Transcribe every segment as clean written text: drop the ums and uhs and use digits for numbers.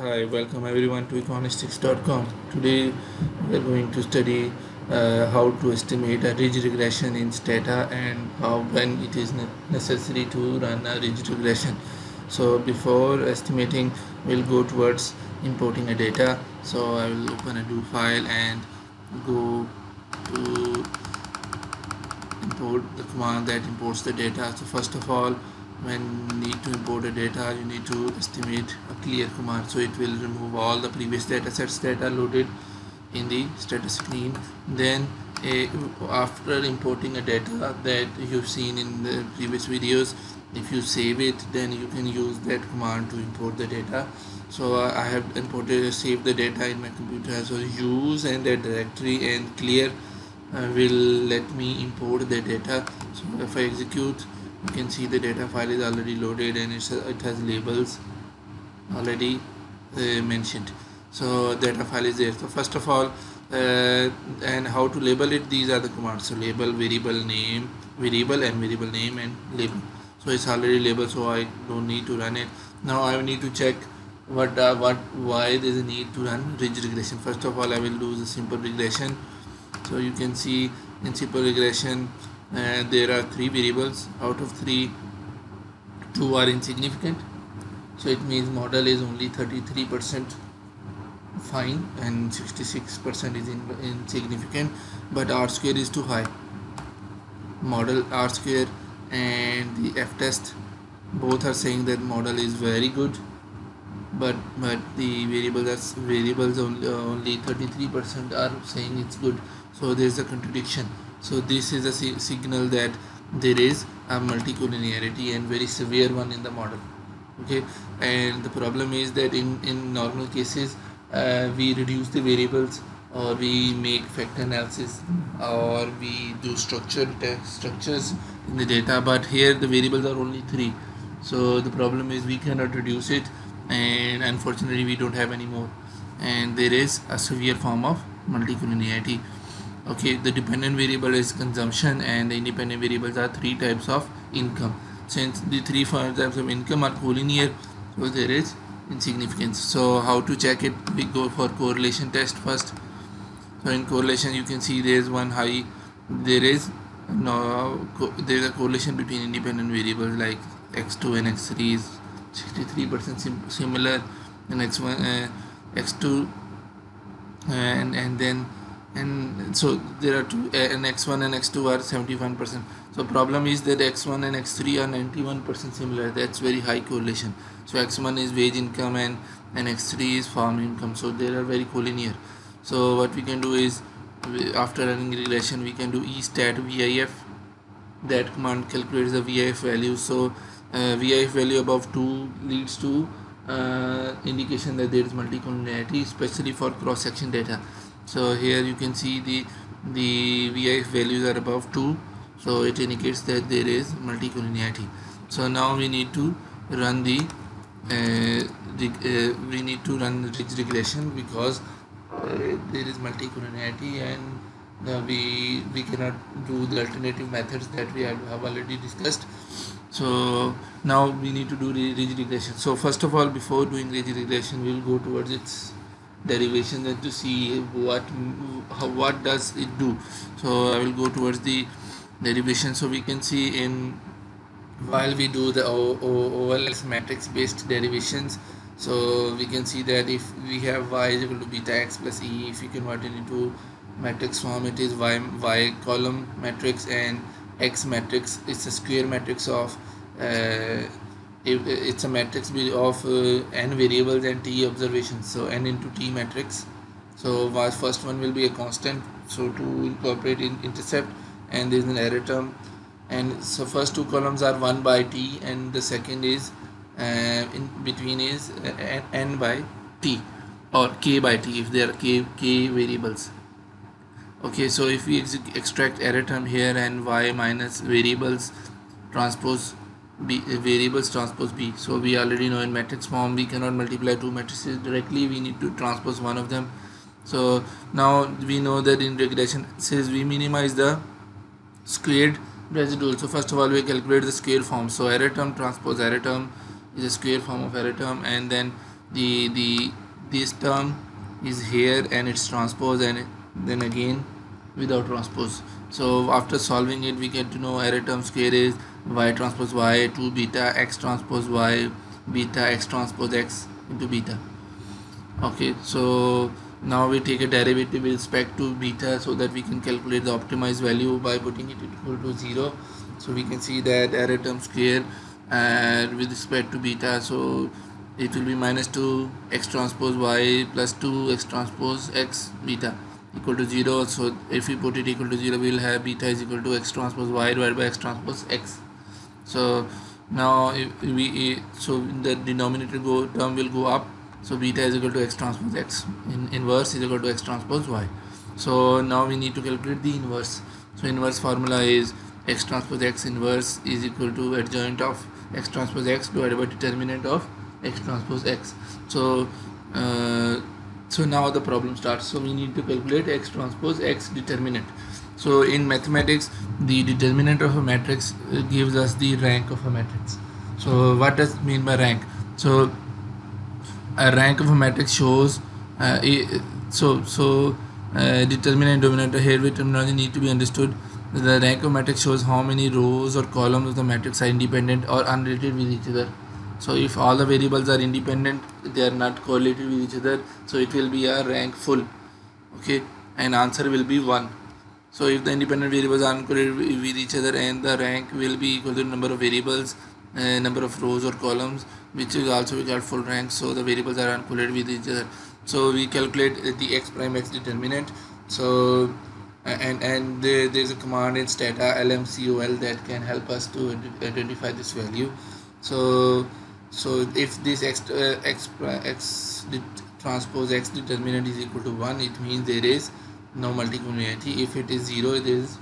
Hi, welcome everyone to economistics.com. Today we are going to study how to estimate a ridge regression in Stata and how when it is necessary to run a ridge regression. So before estimating, we'll go towards importing a data. So I will open a new file and go to import the command that imports the data. So first of all, when you need to import a data, you need to estimate a clear command, so it will remove all the previous data sets that are loaded in the status screen. Then after importing a data that you've seen in the previous videos, if you save it, then you can use that command to import the data. So I have imported saved the data in my computer. So use and that directory and clear will let me import the data. So if I execute, you can see the data file is already loaded and it has labels already mentioned. So data file is there. So first of all, and how to label it, these are the commands. So label, variable name, variable and variable name and label. So it's already labeled, so I don't need to run it. Now I need to check why there is a need to run ridge regression. First of all, I will do the simple regression. So you can see in simple regression there are three variables. Out of three, two are insignificant, so it means model is only 33% fine and 66% is insignificant, but R square is too high. Model R square and the F test both are saying that model is very good, but the variables only 33% are saying it's good. So there is a contradiction. So this is a signal that there is a multicollinearity and very severe one in the model. Okay, and the problem is that in normal cases we reduce the variables, or we make factor analysis, or we do structures in the data, but here the variables are only three. So the problem is we cannot reduce it, and unfortunately we don't have any more, and there is a severe form of multicollinearity. Okay, the dependent variable is consumption, and the independent variables are three types of income. Since the three types of income are collinear, so there is insignificance. So how to check it? We go for correlation test first. So in correlation, you can see there is one high. There is there is a correlation between independent variables like x2 and x3 is 63% similar, and x1 x2 and then and so there are two, and x1 and x2 are 71%. So problem is that x1 and x3 are 91% similar. That's very high correlation. So x1 is wage income and x3 is farm income, so they are very collinear. So what we can do is, after running regression, we can do estat VIF. That command calculates the VIF value. So VIF value above 2 leads to indication that there is multicollinearity, especially for cross section data. So here you can see the VIF values are above 2, so it indicates that there is multicollinearity. So now we need to run the ridge regression, because there is multicollinearity, and we cannot do the alternative methods that we have already discussed. So now we need to do ridge regression. So first of all, before doing ridge regression, we will go towards its derivation and to see what does it do. So I will go towards the derivation. So we can see, in while we do the OLS matrix based derivations, so we can see that if we have y is equal to beta x plus e, if you convert it into matrix form, it is y column matrix, and x matrix is a square matrix of it's a matrix of n variables and t observations, so n into t matrix. So first one will be a constant, so to incorporate in intercept, and there is an error term, and so first two columns are 1 by t, and the second is in between is n by t, or k by t if there are k variables. Okay, so if we extract error term here, and y minus variables transpose b, variables transpose b, so we already know in matrix form we cannot multiply two matrices directly, we need to transpose one of them. So now we know that in regression says we minimize the squared residual. So first of all, we calculate the square form. So error term transpose error term is a square form of error term, and then the this term is here and it's transpose, and then again without transpose. So after solving it, we get to know array term square is y transpose y to beta x transpose y beta x transpose x into beta. Okay, so now we take a derivative with respect to beta so that we can calculate the optimized value by putting it equal to 0. So we can see that array term square with respect to beta, so it will be minus 2 x transpose y plus 2 x transpose x beta equal to 0. So if we put it equal to 0, we will have beta is equal to x transpose y divided by x transpose x. So now if we so the denominator term will go up, so beta is equal to x transpose x, inverse is equal to x transpose y. So now we need to calculate the inverse. So inverse formula is x transpose x inverse is equal to adjoint of x transpose x divided by determinant of x transpose x. So so now the problem starts. So we need to calculate x transpose x determinant. So in mathematics, the determinant of a matrix gives us the rank of a matrix. So what does it mean by rank? So a rank of a matrix shows determinant and dominant here with terminology need to be understood. The rank of matrix shows how many rows or columns of the matrix are independent or unrelated with each other. So if all the variables are independent, they are not correlated with each other, so it will be a rank full. Okay, and answer will be 1. So if the independent variables are uncorrelated with each other, and the rank will be equal to the number of variables, number of rows or columns, which is also we call full rank. So the variables are uncorrelated with each other. So we calculate the x prime x determinant. So and there's a command in stata lmcol that can help us to identify this value. So if this x transpose x determinant is equal to 1, it means there is no multicollinearity. If it is 0, it is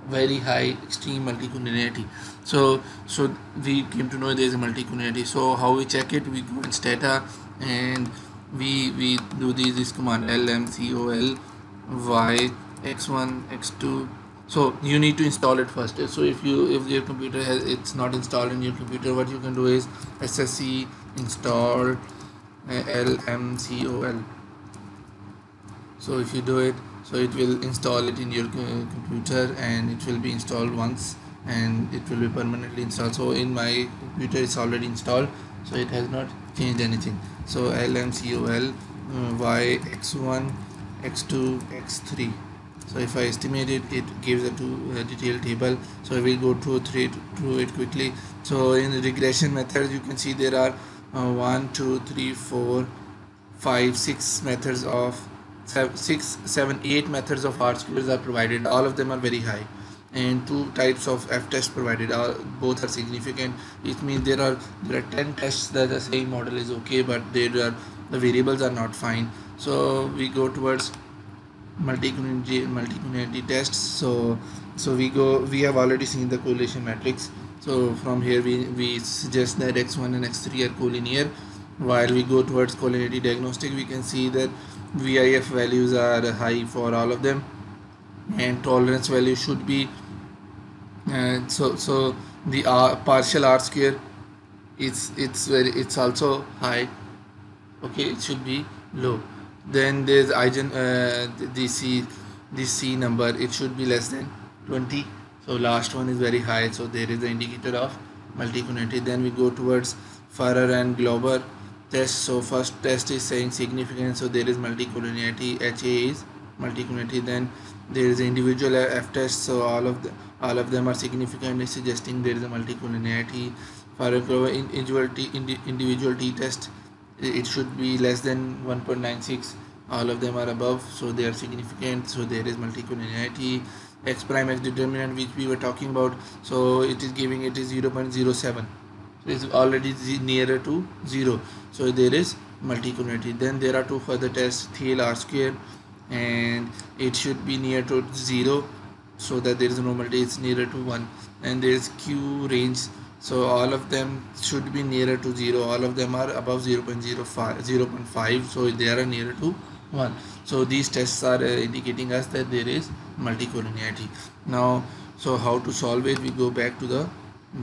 very high extreme multicollinearity. So we came to know there is a multicollinearity. So how we check it? We go in stata and we do this command lmcol y x1 x2. So you need to install it first. So if your computer it's not installed in your computer, what you can do is ssc install lmcol. So if you do it, so it will install it in your computer, and it will be installed once, and it will be permanently installed. So in my computer it's already installed, so it has not changed anything. So lmcol y x1 x2 x3. So if I estimate it, it gives a detailed table. So we will go through it quickly. So in the regression method, you can see there are 1 2 3 4 5 6 methods of 6 7 8 methods of R squares are provided. All of them are very high, and 2 types of f tests provided. Both are significant. It means there are 10 tests that the same model is okay, but the variables are not fine. So we go towards multicollinearity tests. So we have already seen the correlation matrix. So from here we suggest that x1 and x3 are collinear. While we go towards collinearity diagnostic, we can see that VIF values are high for all of them, and tolerance value should be so the partial R square it's also high. Okay, it should be low. Then there's this C number, it should be less than 20. So last one is very high, so there is the indicator of multicollinearity. Then we go towards Farrer and Glauber test. So first test is saying significant, so there is multicollinearity. HA is multicollinearity. Then there is individual F test, so all of them are significant, suggesting there is a multicollinearity. Farrer Glauber individual T test, it should be less than 1.96. all of them are above, so they are significant, so there is multicollinearity. X prime x determinant, which we were talking about, so it is giving it is 0.07, so it's already nearer to 0, so there is multicollinearity. Then there are 2 further tests, Thiel R square, and it should be near to 0, so that there is no multi, it's nearer to 1. And there is Q range, so all of them should be nearer to 0, all of them are above 0.5, so they are nearer to 1. So these tests are indicating us that there is multicollinearity. Now, so how to solve it? We go back to the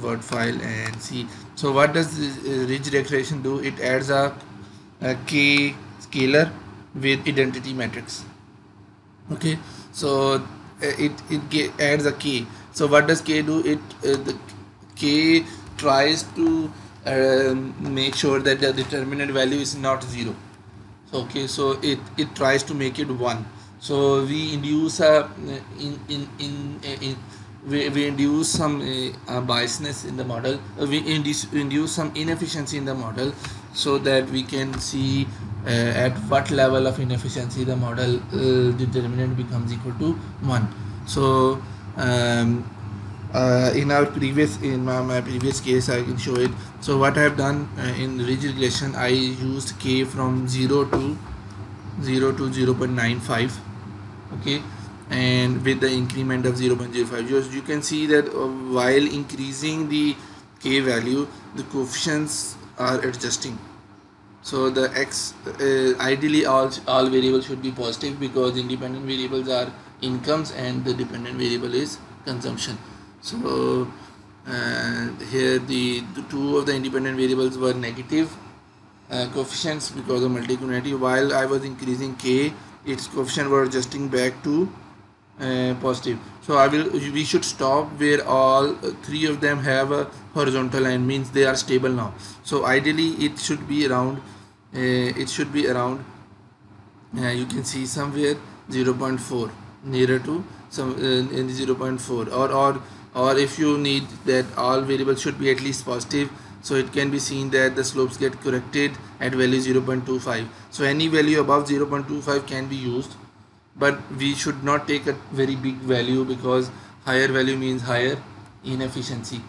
Word file and see. So what does ridge regression do? It adds a k scalar with identity matrix. Okay, so adds a k. So what does k do? The k tries to make sure that the determinant value is not 0. Okay, so it tries to make it 1. So we induce a in we induce some biasness in the model. We induce some inefficiency in the model, so that we can see at what level of inefficiency the model determinant becomes equal to 1. So in my previous case I can show it. So what I have done in ridge regression, I used k from 0 to 0.95. Okay, and with the increment of 0.05, you can see that while increasing the k value, the coefficients are adjusting. So the x ideally all variables should be positive, because independent variables are incomes and the dependent variable is consumption. So here the two of the independent variables were negative coefficients because of multicollinearity, while I was increasing k, its coefficient were adjusting back to positive. So we should stop where all three of them have a horizontal line, means they are stable now. So ideally it should be around you can see somewhere 0.4, nearer to some in 0.4, or if you need that all variables should be at least positive, so it can be seen that the slopes get corrected at value 0.25. so any value above 0.25 can be used, but we should not take a very big value, because higher value means higher inefficiency.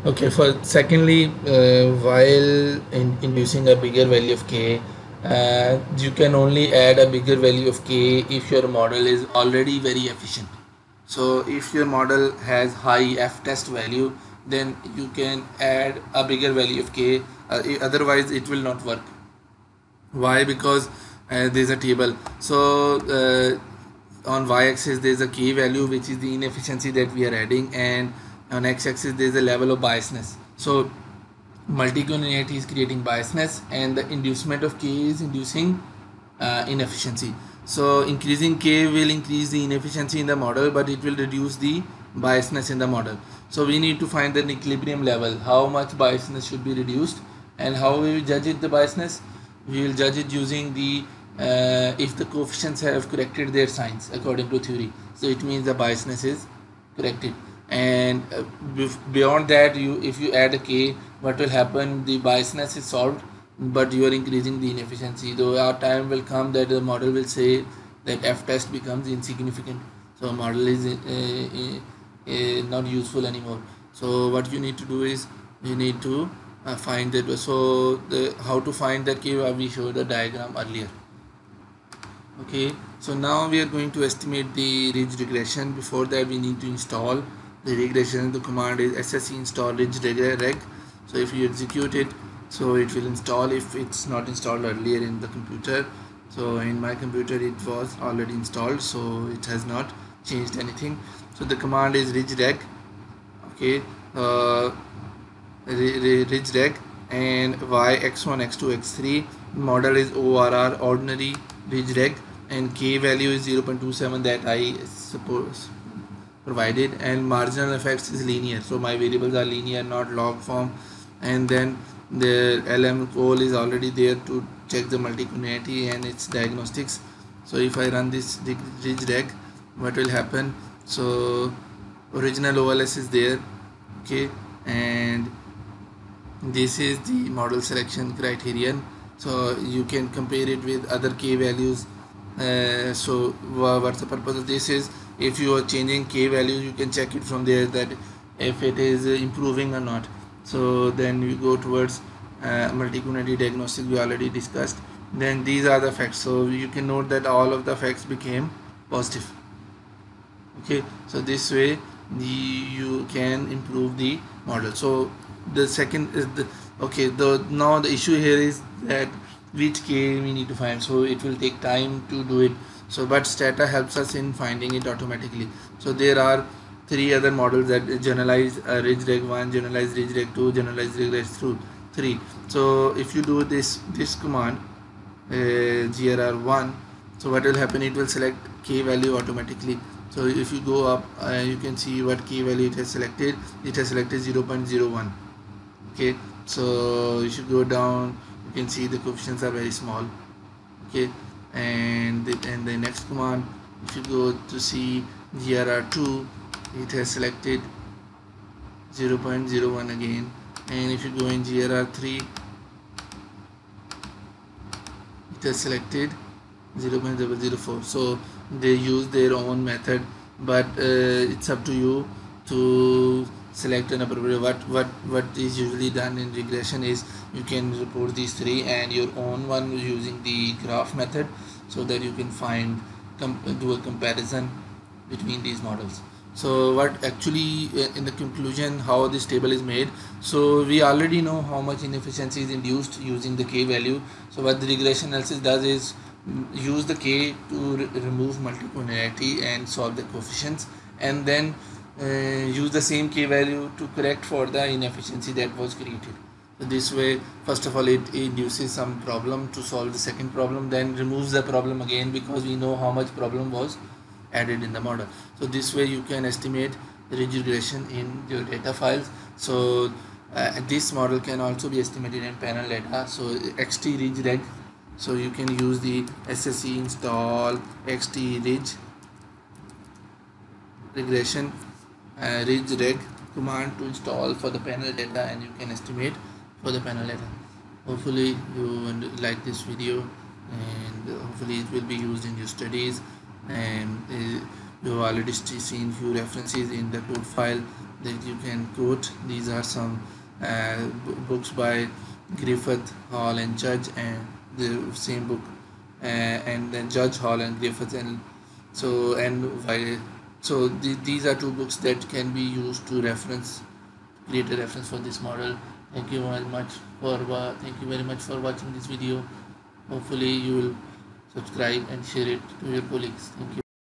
Okay, for secondly, while inducing a bigger value of k, you can only add a bigger value of k if your model is already very efficient. So if your model has high f test value, then you can add a bigger value of k, otherwise it will not work. Why? Because there's a table. So on y-axis there's a k value, which is the inefficiency that we are adding, and on x-axis there's a level of biasness. So multicollinearity is creating biasness, and the inducement of k is inducing inefficiency. So increasing k will increase the inefficiency in the model, but it will reduce the biasness in the model. So we need to find the equilibrium level, how much biasness should be reduced, and how we will judge it, the biasness. We will judge it using the if the coefficients have corrected their signs according to theory, so it means the biasness is corrected. And beyond that, if you add a k, what will happen? The biasness is solved, but you are increasing the inefficiency. Though our time will come that the model will say that f test becomes insignificant, so model is not useful anymore. So what you need to do is you need to find that. So how to find that k, we showed the diagram earlier. Okay, so now we are going to estimate the ridge regression. Before that, we need to install the regression. The command is sse install ridge reg. So if you execute it, so it will install if it's not installed earlier in the computer. So in my computer it was already installed, so it has not changed anything. So the command is ridge reg. Okay, ridge reg, and y x1 x2 x3. Model is ORR, ordinary ridge reg, and k value is 0.27 that I suppose provided, and marginal effects is linear, so my variables are linear, not log form. And then the LM call is already there to check the multicollinearity and its diagnostics. So if I run this ridge reg, what will happen? So original OLS is there. Okay, and this is the model selection criterion, so you can compare it with other k values. So what's the purpose of this is, if you are changing k values, you can check it from there that if it is improving or not. So then you go towards multicollinearity diagnostic, we already discussed. Then these are the facts, so you can note that all of the facts became positive. Okay, so this way you can improve the model. So the second is now the issue here is that which k we need to find, so it will take time to do it. So but Stata helps us in finding it automatically. So there are three other models, that generalized ridge reg 1, generalized ridge reg 2, generalized ridge reg 3. So if you do this command grr1, so what will happen, it will select k value automatically. So if you go up, you can see what k value it has selected. It has selected 0.01. okay, so you should go down, you can see the coefficients are very small. Okay, and the next command, if you go to see grr2, it has selected 0.01 again, and if you go in grr3, it has selected 0.004. so they use their own method, but it's up to you to select an appropriate. What is usually done in regression is you can report these three and your own one using the graph method, so that you can find do a comparison between these models. So what actually in the conclusion, how this table is made, so we already know how much inefficiency is induced using the k value. So what the regression analysis does is use the k to remove multicollinearity and solve the coefficients, and then use the same k value to correct for the inefficiency that was created. So this way, first of all, it induces some problem to solve the second problem, then removes the problem again, because we know how much problem was added in the model. So this way you can estimate the ridge regression in your data files. So this model can also be estimated in panel data, so XT-RidgeReg. So you can use the SSE install XT-Ridge regression RidgeReg command to install for the panel data, and you can estimate for the panel data. Hopefully you like this video, and hopefully it will be used in your studies. And you have already seen few references in the code file that you can quote. These are some books by Griffith, Hall and Judge, and the same book, and then Judge, Hall and Griffith, and so these are two books that can be used to create a reference for this model. Thank you very much for watching this video. Hopefully you will subscribe and share it to your colleagues. Thank you.